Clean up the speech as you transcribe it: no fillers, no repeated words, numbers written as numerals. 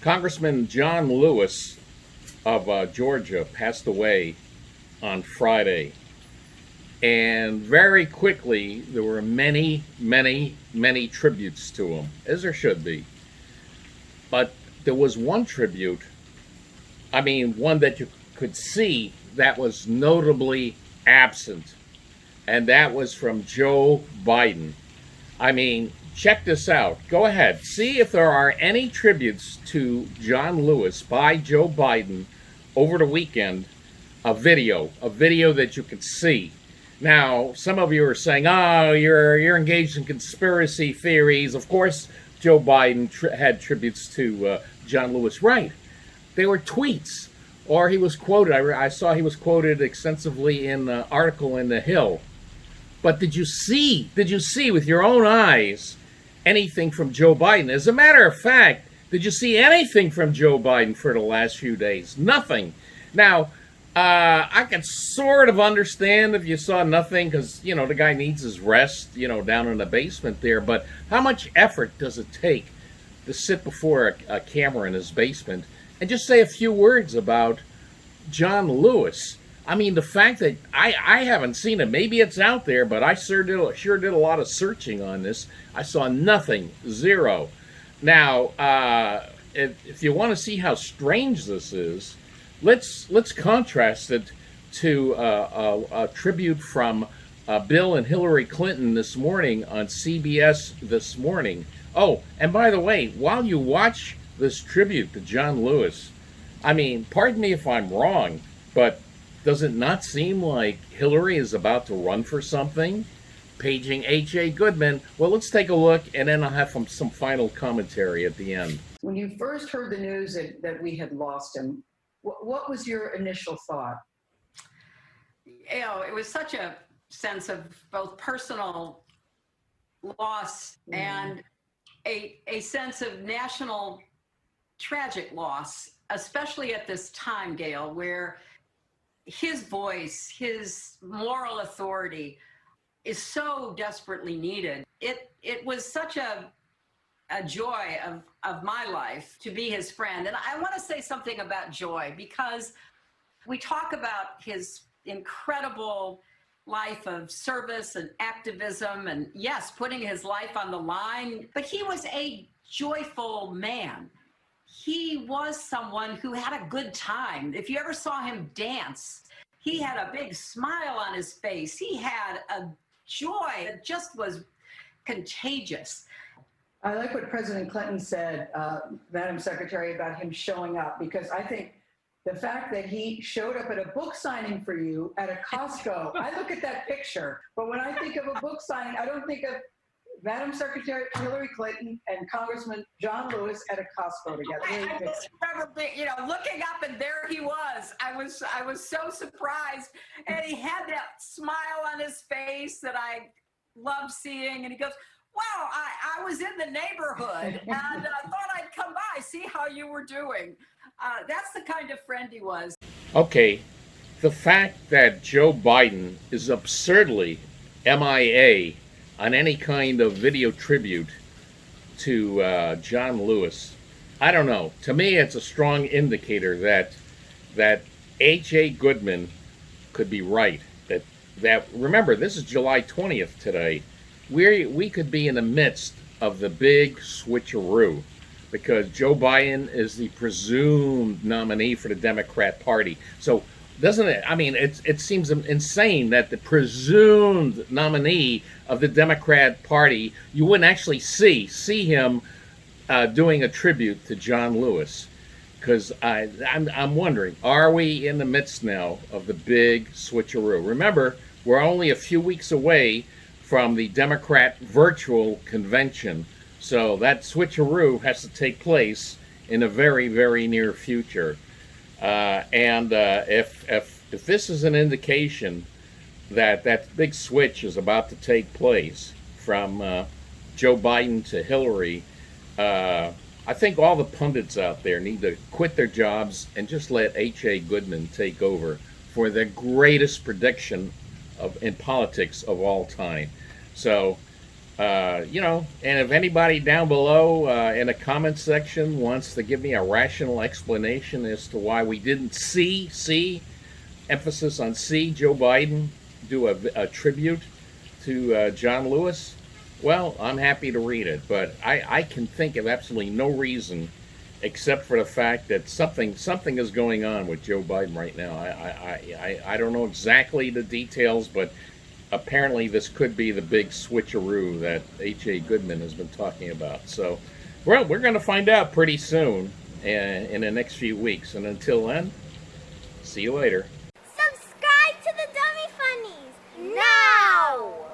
Congressman John Lewis of Georgia passed away on Friday. And very quickly, there were many, many, many tributes to him, as there should be. But there was one tribute, one that you could see that was notably absent, and that was from Joe Biden. Check this out. Go ahead. See if there are any tributes to John Lewis by Joe Biden over the weekend. A video that you can see. Now, some of you are saying, "Oh, you're engaged in conspiracy theories." Of course, Joe Biden had tributes to John Lewis. Right? They were tweets, or he was quoted. I saw he was quoted extensively in an article in The Hill. But did you see with your own eyes anything from Joe Biden? As a matter of fact, did you see anything from Joe Biden for the last few days? Nothing. Now, I can sort of understand if you saw nothing, because, the guy needs his rest, down in the basement there. But how much effort does it take to sit before a camera in his basement and just say a few words about John Lewis? The fact that I haven't seen it, maybe it's out there, but I sure did a lot of searching on this. I saw nothing, zero. Now, if you want to see how strange this is, let's contrast it to a tribute from Bill and Hillary Clinton this morning on CBS this morning. Oh, and by the way, while you watch this tribute to John Lewis, pardon me if I'm wrong, but does it not seem like Hillary is about to run for something? Paging H.A. Goodman. Well, let's take a look, and then I'll have some final commentary at the end. When you first heard the news that we had lost him, what was your initial thought? It was such a sense of both personal loss and a sense of national tragic loss, especially at this time, Gail, where his voice, his moral authority is so desperately needed. It was such a joy of my life to be his friend. And I want to say something about joy, because we talk about his incredible life of service and activism and, yes, putting his life on the line, but he was a joyful man. He was someone who had a good time. If you ever saw him dance, he had a big smile on his face. He had a joy that just was contagious. I like what President Clinton said, Madam Secretary, about him showing up, because I think the fact that he showed up at a book signing for you at a Costco, I look at that picture, but when I think of a book signing, I don't think of Madam Secretary Hillary Clinton and Congressman John Lewis at a Costco together. I just remember, looking up, and there he was. I was so surprised, and he had that smile on his face that I love seeing, and he goes, "Wow, I was in the neighborhood, and thought I'd come by, see how you were doing." That's the kind of friend he was. Okay, the fact that Joe Biden is absurdly MIA on any kind of video tribute to John Lewis, I don't know. To me, it's a strong indicator that H.A. Goodman could be right. That remember, this is July 20th today. We could be in the midst of the big switcheroo, because Joe Biden is the presumed nominee for the Democrat Party. So doesn't it? It seems insane that the presumed nominee of the Democrat Party, you wouldn't actually see him doing a tribute to John Lewis. Because I'm wondering, are we in the midst now of the big switcheroo? Remember, we're only a few weeks away from the Democrat virtual convention. So that switcheroo has to take place in a very, very near future. If this is an indication that that big switch is about to take place from Joe Biden to Hillary, I think all the pundits out there need to quit their jobs and just let H.A. Goodman take over for the greatest prediction in politics of all time. So And if anybody down below in the comments section wants to give me a rational explanation as to why we didn't see, emphasis on Joe Biden do a tribute to John Lewis, well, I'm happy to read it. But I can think of absolutely no reason except for the fact that something is going on with Joe Biden right now. I don't know exactly the details, but apparently this could be the big switcheroo that H.A. Goodman has been talking about. So, well, we're going to find out pretty soon in the next few weeks. And until then, see you later.